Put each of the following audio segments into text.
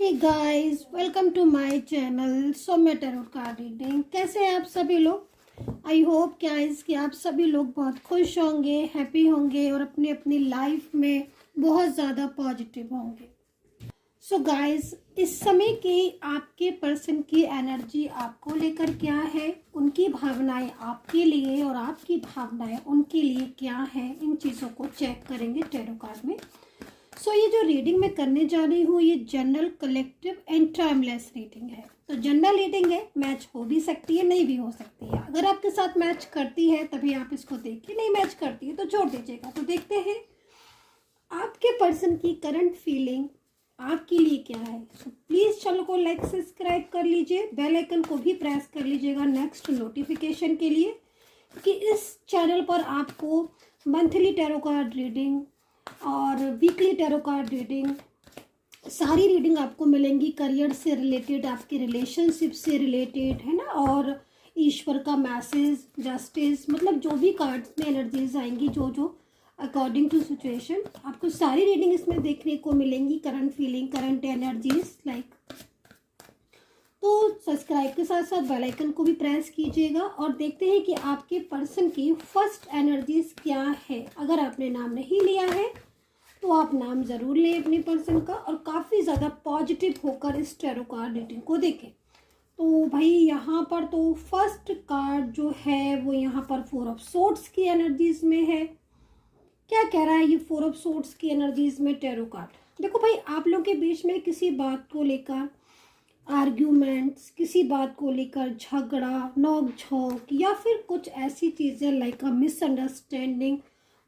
Hey guys, welcome to my channel Saumya tarot card reading. कैसे हैं आप सभी लोग? आई होप गाइस कि आप सभी लोग बहुत खुश होंगे, हैप्पी होंगे और अपनी अपनी लाइफ में बहुत ज़्यादा पॉजिटिव होंगे। सो गाइस, इस समय की आपके पर्सन की एनर्जी आपको लेकर क्या है, उनकी भावनाएं आपके लिए और आपकी भावनाएं उनके लिए क्या है, इन चीज़ों को चेक करेंगे टैरो कार्ड में। सो ये जो रीडिंग मैं करने जा रही हूँ ये general, collective and timeless reading है। तो जनरल रीडिंग है, मैच हो भी सकती है, नहीं भी हो सकती है। अगर आपके साथ मैच करती है तभी आप इसको देखिए, नहीं मैच करती है तो छोड़ दीजिएगा। तो देखते हैं आपके पर्सन की करंट फीलिंग आपके लिए क्या है। सो प्लीज़ चैनल को लाइक सब्सक्राइब कर लीजिए, बेल आइकन को भी प्रेस कर लीजिएगा नेक्स्ट नोटिफिकेशन के लिए, कि इस चैनल पर आपको मंथली टैरो कार्ड रीडिंग और वीकली टैरो कार्ड रीडिंग, सारी रीडिंग आपको मिलेंगी। करियर से रिलेटेड, आपके रिलेशनशिप से रिलेटेड, है ना, और ईश्वर का मैसेज, जस्टिस, मतलब जो भी कार्ड्स में एनर्जीज आएंगी, जो जो अकॉर्डिंग टू सिचुएशन, आपको सारी रीडिंग इसमें देखने को मिलेंगी। Current feeling, current energies like. तो सब्सक्राइब के साथ साथ बेल आइकन को भी प्रेस कीजिएगा और देखते हैं कि आपके पर्सन की फर्स्ट एनर्जीज क्या है। अगर आपने नाम नहीं लिया है तो आप नाम ज़रूर लें अपने पर्सन का और काफ़ी ज़्यादा पॉजिटिव होकर इस टैरो कार्ड रीडिंग को देखें। तो भाई यहाँ पर तो फर्स्ट कार्ड जो है वो यहाँ पर 4 ऑफ सोर्ड्स की एनर्जीज में है। क्या कह रहा है ये 4 ऑफ सोर्ड्स की एनर्जीज में टैरो कार्ड? देखो भाई, आप लोग के बीच में किसी बात को लेकर आर्ग्यूमेंट्स, किसी बात को लेकर झगड़ा, नोक झोंक या फिर कुछ ऐसी चीज़ें लाइक अ मिसअंडरस्टैंडिंग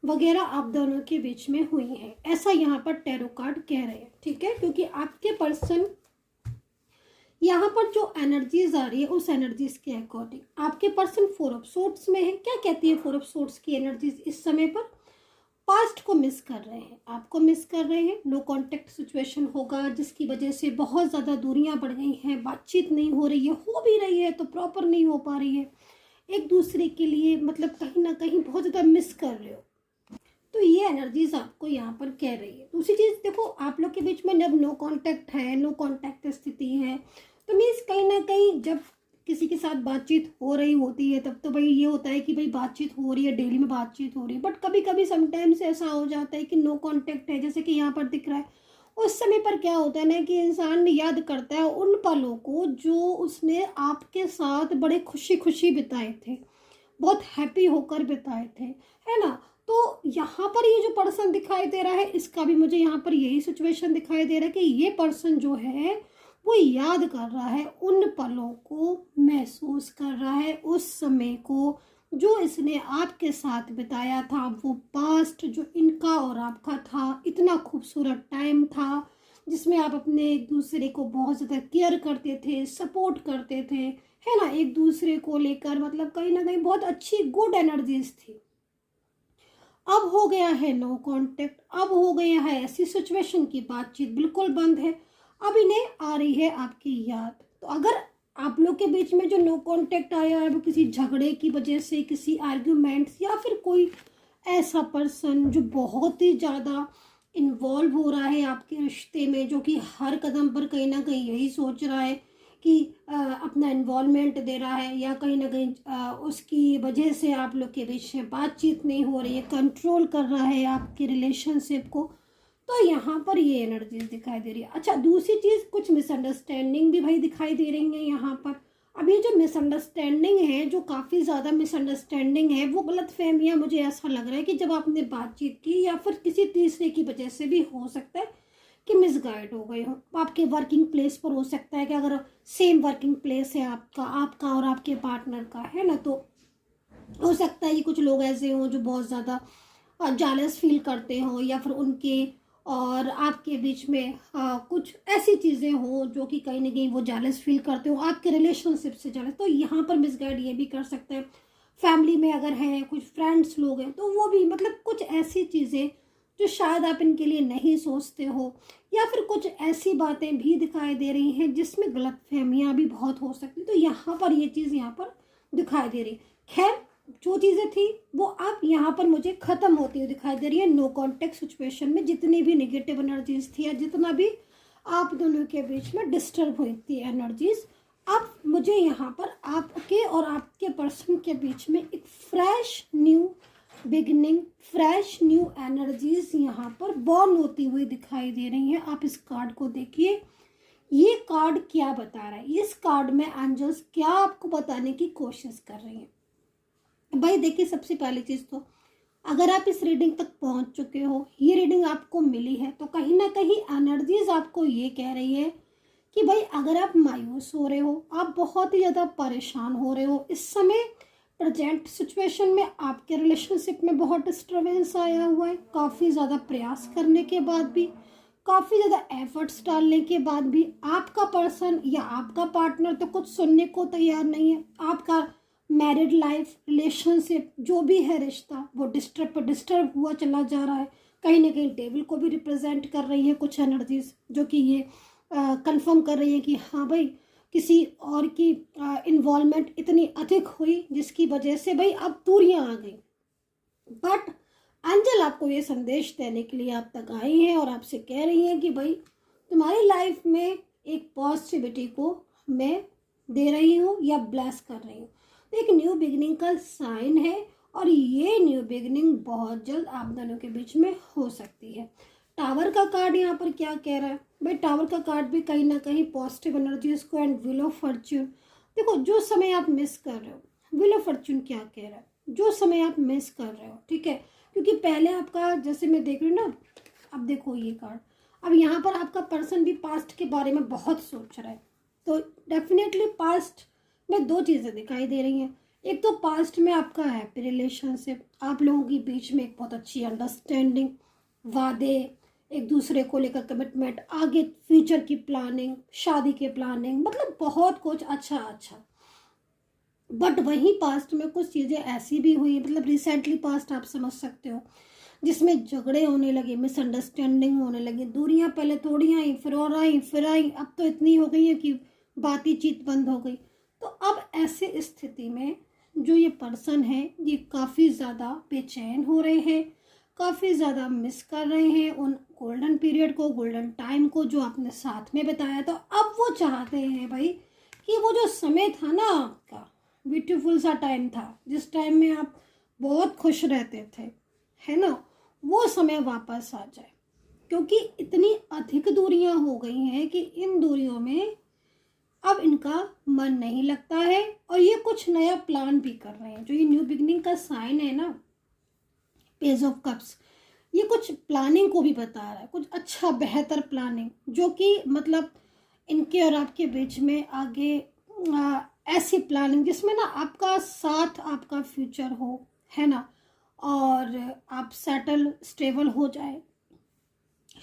वगैरह आप दोनों के बीच में हुई है, ऐसा यहाँ पर टैरो कार्ड कह रहे हैं। ठीक है, क्योंकि आपके पर्सन यहाँ पर जो एनर्जीज आ रही है उस एनर्जीज के अकॉर्डिंग आपके पर्सन 4 ऑफ सोर्ड्स में है। क्या कहती है 4 ऑफ सोर्ड्स की एनर्जीज इस समय पर? पास्ट को मिस कर रहे हैं, आपको मिस कर रहे हैं। नो कांटेक्ट सिचुएशन होगा जिसकी वजह से बहुत ज़्यादा दूरियां बढ़ गई हैं, बातचीत नहीं हो रही है, हो भी रही है तो प्रॉपर नहीं हो पा रही है एक दूसरे के लिए, मतलब कहीं ना कहीं बहुत ज़्यादा मिस कर रहे हो। तो ये एनर्जीज आपको यहाँ पर कह रही है। दूसरी चीज़ देखो, आप लोग के बीच में जब नो कांटेक्ट है, नो कांटेक्ट स्थिति है, तो मीन्स कहीं ना कहीं जब किसी के साथ बातचीत हो रही होती है तब तो भाई ये होता है कि भाई बातचीत हो रही है, डेली में बातचीत हो रही है। बट कभी कभी समटाइम्स ऐसा हो जाता है कि नो कांटेक्ट है, जैसे कि यहाँ पर दिख रहा है। उस समय पर क्या होता है ना कि इंसान याद करता है उन पलों को जो उसने आपके साथ बड़े खुशी खुशी बिताए थे, बहुत हैप्पी होकर बिताए थे, है ना। तो यहाँ पर ये जो पर्सन दिखाई दे रहा है, इसका भी मुझे यहाँ पर यही सिचुएशन दिखाई दे रहा है कि ये पर्सन जो है वो याद कर रहा है उन पलों को, महसूस कर रहा है उस समय को जो इसने आपके साथ बिताया था। वो पास्ट जो इनका और आपका था, इतना खूबसूरत टाइम था जिसमें आप अपने एक दूसरे को बहुत ज़्यादा केयर करते थे, सपोर्ट करते थे, है ना, एक दूसरे को लेकर, मतलब कहीं ना कहीं बहुत अच्छी गुड एनर्जीज थी। अब हो गया है नो कांटेक्ट, अब हो गया है ऐसी सिचुएशन की बातचीत बिल्कुल बंद है। अब इन्हें आ रही है आपकी याद। तो अगर आप लोग के बीच में जो नो कांटेक्ट आया है वो किसी झगड़े की वजह से, किसी आर्ग्यूमेंट्स, या फिर कोई ऐसा पर्सन जो बहुत ही ज़्यादा इन्वॉल्व हो रहा है आपके रिश्ते में, जो कि हर कदम पर कहीं ना कहीं यही सोच रहा है कि अपना इन्वॉल्वमेंट दे रहा है, या कहीं ना कहीं उसकी वजह से आप लोग के बीच में बातचीत नहीं हो रही है, कंट्रोल कर रहा है आपके रिलेशनशिप को। तो यहाँ पर ये एनर्जीज दिखाई दे रही है। अच्छा, दूसरी चीज़, कुछ मिसअंडरस्टैंडिंग भी भाई दिखाई दे रही है यहाँ पर। अब ये जो मिसअंडरस्टैंडिंग है, जो काफ़ी ज़्यादा मिसअंडरस्टैंडिंग है, वो गलत फहमियाँ, मुझे ऐसा लग रहा है कि जब आपने बातचीत की या फिर किसी तीसरे की वजह से भी हो सकता है कि मिसगाइड हो गए हो। आपके वर्किंग प्लेस पर हो सकता है कि अगर सेम वर्किंग प्लेस है आपका आपका और आपके पार्टनर का, है ना, तो हो सकता है कि कुछ लोग ऐसे हों जो बहुत ज़्यादा जालस फील करते हो, या फिर उनके और आपके बीच में कुछ ऐसी चीज़ें हो जो कि कहीं ना कहीं वो जालस फील करते हो आपके रिलेशनशिप से जालस। तो यहाँ पर मिसगाइड ये भी कर सकते हैं। फैमिली में अगर है, कुछ फ्रेंड्स लोग हैं, तो वो भी, मतलब कुछ ऐसी चीज़ें जो शायद आप इनके लिए नहीं सोचते हो, या फिर कुछ ऐसी बातें भी दिखाई दे रही हैं जिसमें गलत फहमियाँ भी बहुत हो सकती। तो यहाँ पर ये चीज़ यहाँ पर दिखाई दे रही। खैर, जो चीज़ें थी वो अब यहाँ पर मुझे ख़त्म होती हुई दिखाई दे रही है। नो कांटेक्ट सिचुएशन में जितनी भी नेगेटिव एनर्जीज थी या जितना भी आप दोनों के बीच में डिस्टर्ब हुई थी एनर्जीज। अब मुझे यहाँ पर आपके और आपके पर्सन के बीच में एक fresh new beginning, fresh new energies यहाँ पर बॉर्न होती हुई दिखाई दे रही हैं। आप इस कार्ड को देखिए, ये कार्ड क्या बता रहा है, इस कार्ड में एंजल्स क्या आपको बताने की कोशिश कर रही हैं। भाई देखिए, सबसे पहली चीज़ तो अगर आप इस रीडिंग तक पहुंच चुके हो, ये रीडिंग आपको मिली है, तो कहीं ना कहीं एनर्जीज आपको ये कह रही है कि भाई अगर आप मायूस हो रहे हो, आप बहुत ही ज़्यादा परेशान हो रहे हो इस समय, प्रेजेंट सिचुएशन में आपके रिलेशनशिप में बहुत डिस्टर्बेंस आया हुआ है, काफ़ी ज़्यादा प्रयास करने के बाद भी, काफ़ी ज़्यादा एफर्ट्स डालने के बाद भी आपका पर्सन या आपका पार्टनर तो कुछ सुनने को तैयार नहीं है। आपका मैरिड लाइफ, रिलेशनशिप, जो भी है रिश्ता, वो डिस्टर्ब हुआ चला जा रहा है। कहीं ना कहीं डेविल को भी रिप्रेजेंट कर रही है कुछ एनर्जीज, जो कि ये कंफर्म कर रही है कि हाँ भाई किसी और की इन्वॉल्वमेंट इतनी अधिक हुई जिसकी वजह से भाई अब दूरियां आ गई। बट एंजल आपको ये संदेश देने के लिए आप तक आई हैं और आपसे कह रही हैं कि भाई तुम्हारी लाइफ में एक पॉजिटिविटी को मैं दे रही हूँ या ब्लेस कर रही हूँ। तो एक न्यू बिगिनिंग का साइन है और ये न्यू बिगिनिंग बहुत जल्द आप दोनों के बीच में हो सकती है। टावर का कार्ड यहाँ पर क्या कह रहा है भाई, टावर का कार्ड भी कहीं ना कहीं पॉजिटिव एनर्जीज को एंड व्हील ऑफ फॉर्च्यून। देखो, जो समय आप मिस कर रहे हो, व्हील ऑफ फॉर्च्यून क्या कह रहा है, जो समय आप मिस कर रहे हो, ठीक है, क्योंकि पहले आपका, जैसे मैं देख रही हूँ ना, अब देखो ये कार्ड, अब यहाँ पर आपका पर्सन भी पास्ट के बारे में बहुत सोच रहा है। तो डेफिनेटली पास्ट में दो चीज़ें दिखाई दे रही हैं। एक तो पास्ट में आपका हैप्पी रिलेशनशिप, आप लोगों के बीच में एक बहुत अच्छी अंडरस्टैंडिंग, वादे, एक दूसरे को लेकर कमिटमेंट, आगे फ्यूचर की प्लानिंग, शादी की प्लानिंग, मतलब बहुत कुछ अच्छा। बट वहीं पास्ट में कुछ चीज़ें ऐसी भी हुई, मतलब रिसेंटली पास्ट आप समझ सकते हो, जिसमें झगड़े होने लगे, मिसअंडरस्टैंडिंग होने लगी, दूरियां पहले थोड़ी आई, फिर आई, अब तो इतनी हो गई है कि बातचीत बंद हो गई। तो अब ऐसे स्थिति में जो ये पर्सन है, ये काफ़ी ज़्यादा बेचैन हो रहे हैं, काफ़ी ज़्यादा मिस कर रहे हैं उन गोल्डन पीरियड को, गोल्डन टाइम को जो आपने साथ में बताया। तो अब वो चाहते हैं भाई कि वो जो समय था ना आपका, ब्यूटीफुल सा टाइम था, जिस टाइम में आप बहुत खुश रहते थे, है ना, वो समय वापस आ जाए। क्योंकि इतनी अधिक दूरियां हो गई हैं कि इन दूरियों में अब इनका मन नहीं लगता है और ये कुछ नया प्लान भी कर रहे हैं। जो ये न्यू बिगनिंग का साइन है ना, पेज ऑफ कप्स, ये कुछ प्लानिंग को भी बता रहा है, कुछ अच्छा बेहतर प्लानिंग, जो कि मतलब इनके और आपके बीच में आगे ऐसी प्लानिंग जिसमें ना आपका साथ, आपका फ्यूचर हो, है ना, और आप सेटल स्टेबल हो जाए।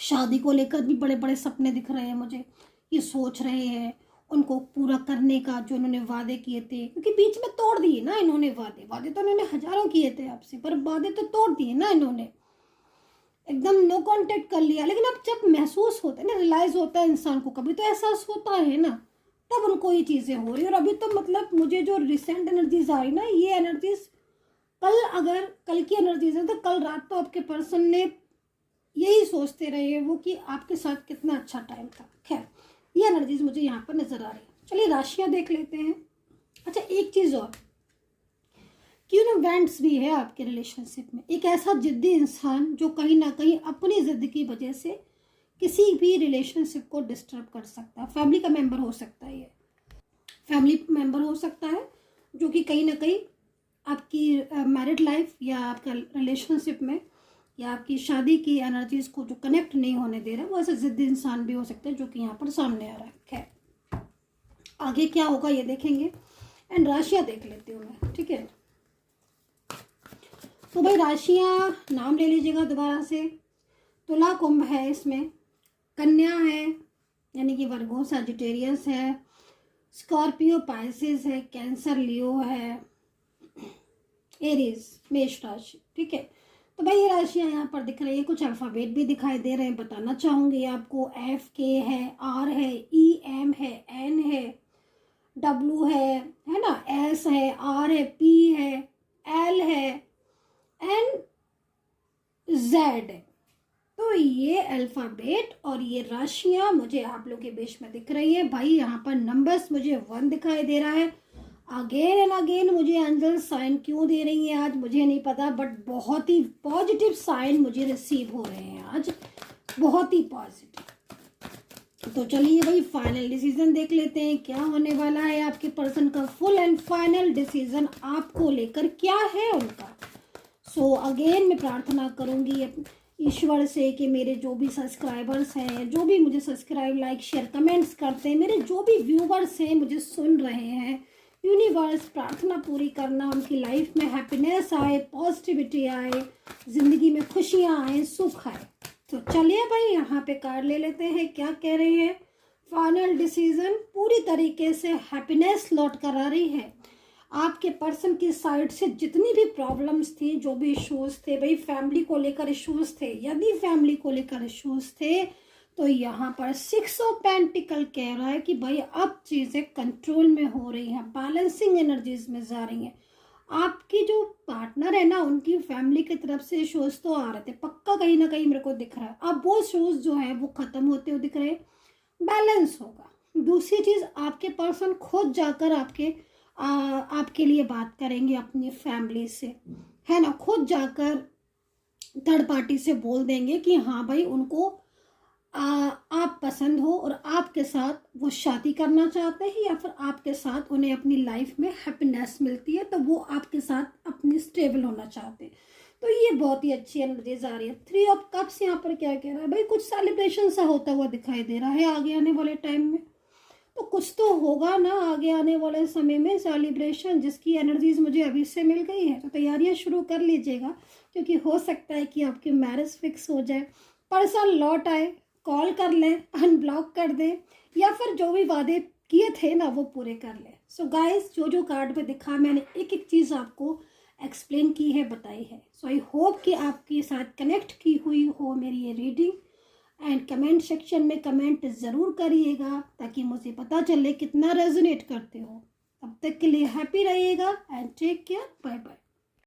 शादी को लेकर भी बड़े बड़े सपने दिख रहे हैं मुझे, ये सोच रहे हैं उनको पूरा करने का, जो उन्होंने वादे किए थे, क्योंकि बीच में तोड़ दिए ना इन्होंने वादे तो इन्होंने हजारों किए थे आपसे, पर वादे तो तोड़ दिए ना इन्होंने, एकदम नो कांटेक्ट कर लिया। लेकिन अब जब महसूस होता है ना, रियलाइज होता है इंसान को, कभी तो एहसास होता है ना, तब उनको ये चीज़ें हो रही। और अभी तो मतलब मुझे जो रिसेंट एनर्जीज आ रही ना, ये एनर्जीज अगर कल की एनर्जीज है तो कल रात तो आपके पर्सन ने यही सोचते रहे वो कि आपके साथ कितना अच्छा टाइम था। खैर, ये एनर्जीज मुझे यहाँ पर नजर आ रही है। चलिए राशियाँ देख लेते हैं। अच्छा, एक चीज़ और, क्यों ना वेंट्स भी है आपके रिलेशनशिप में, एक ऐसा जिद्दी इंसान जो कहीं ना कहीं अपनी जिद की वजह से किसी भी रिलेशनशिप को डिस्टर्ब कर सकता है। फैमिली का मेंबर हो सकता है, ये फैमिली मेंबर हो सकता है जो कि कहीं ना कहीं आपकी मैरिड लाइफ या आपका रिलेशनशिप में या आपकी शादी की एनर्जीज को जो कनेक्ट नहीं होने दे रहा है, वो ऐसा जिद्दी इंसान भी हो सकता है जो कि यहाँ पर सामने आ रहा है। खैर, आगे क्या होगा ये देखेंगे। एंड राशियाँ देख लेती हूँ मैं, ठीक है। तो भाई राशियाँ नाम ले लीजिएगा दोबारा से। तुला कुंभ है, इसमें कन्या है यानी कि वर्गो सजिटेरियस है, स्कॉर्पियो पाइसेस है, कैंसर लियो है, एरीज मेष राशि, ठीक है। तो भाई ये राशियाँ यहाँ पर दिख रही है, कुछ अल्फ़ाबेट भी दिखाई दे रहे हैं, बताना चाहूँगी आपको। FK है, R है, EM है, N है, W है ना, S है, R है, P है, L है, एंड Z है। तो तो ये अल्फ़ाबेट और ये राशियाँ मुझे आप लोगों के बीच में दिख रही है भाई। यहाँ पर नंबर्स मुझे 1 दिखाई दे रहा है। अगेन एंड अगेन मुझे एंजल साइन क्यों दे रही है आज मुझे नहीं पता, बट बहुत ही पॉजिटिव साइन मुझे रिसीव हो रहे हैं आज, बहुत ही पॉजिटिव। तो चलिए भाई फाइनल डिसीजन देख लेते हैं क्या होने वाला है। आपके पर्सन का फुल एंड फाइनल डिसीजन आपको लेकर क्या है उनका। सो अगेन मैं प्रार्थना करूंगी ईश्वर से कि मेरे जो भी सब्सक्राइबर्स हैं, जो भी मुझे सब्सक्राइब लाइक शेयर कमेंट्स करते हैं, मेरे जो भी व्यूवर्स हैं मुझे सुन रहे हैं, यूनिवर्स प्रार्थना पूरी करना उनकी लाइफ में हैप्पीनेस आए, पॉजिटिविटी आए, ज़िंदगी में खुशियाँ आए, सुख आए। तो चलिए भाई यहाँ पे कार्ड ले लेते हैं क्या कह रहे हैं। फाइनल डिसीजन पूरी तरीके से हैप्पीनेस लौट कर आ रही है। आपके पर्सन की साइड से जितनी भी प्रॉब्लम्स थी, जो भी इश्यूज थे भाई, फैमिली को लेकर इश्यूज थे, यदि फैमिली को लेकर इश्यूज थे तो यहाँ पर 6 ऑफ पेंटिकल कह रहा है कि भाई अब चीज़ें कंट्रोल में हो रही हैं, बैलेंसिंग एनर्जीज में जा रही हैं। आपकी जो पार्टनर है ना, उनकी फैमिली की तरफ से इश्यूज तो आ रहे थे, पक्का कहीं ना कहीं मेरे को दिख रहा है। अब वो इश्यूज जो है वो खत्म होते हुए दिख रहे हैं, बैलेंस होगा। दूसरी चीज़, आपके पर्सन खुद जाकर आपके लिए बात करेंगे अपनी फैमिली से, है ना, खुद जाकर थर्ड पार्टी से बोल देंगे कि हाँ भाई उनको आप पसंद हो और आपके साथ वो शादी करना चाहते हैं, या फिर आपके साथ उन्हें अपनी लाइफ में हैप्पीनेस मिलती है तो वो आपके साथ अपनी स्टेबल होना चाहते हैं। तो ये बहुत ही अच्छी एनर्जीज आ रही है। 3 ऑफ कप्स यहाँ पर क्या कह रहा है भाई, कुछ सेलिब्रेशन सा होता हुआ दिखाई दे रहा है आगे आने वाले टाइम में। तो कुछ तो होगा ना आगे आने वाले समय में सेलिब्रेशन, जिसकी एनर्जीज मुझे अभी से मिल गई है। तो तैयारियां शुरू कर लीजिएगा, क्योंकि हो सकता है कि आपकी मैरिज फिक्स हो जाए, पर्सन लौट आए, कॉल कर लें, अनब्लॉक कर दें, या फिर जो भी वादे किए थे ना वो पूरे कर लें। सो गाइस, जो जो कार्ड में दिखा मैंने एक एक चीज़ आपको एक्सप्लेन की है, बताई है। सो आई होप कि आपके साथ कनेक्ट की हुई हो मेरी ये रीडिंग। एंड कमेंट सेक्शन में कमेंट ज़रूर करिएगा ताकि मुझे पता चले कितना रेजोनेट करते हो। तब तक के लिए हैप्पी रहिएगा and take care, bye bye.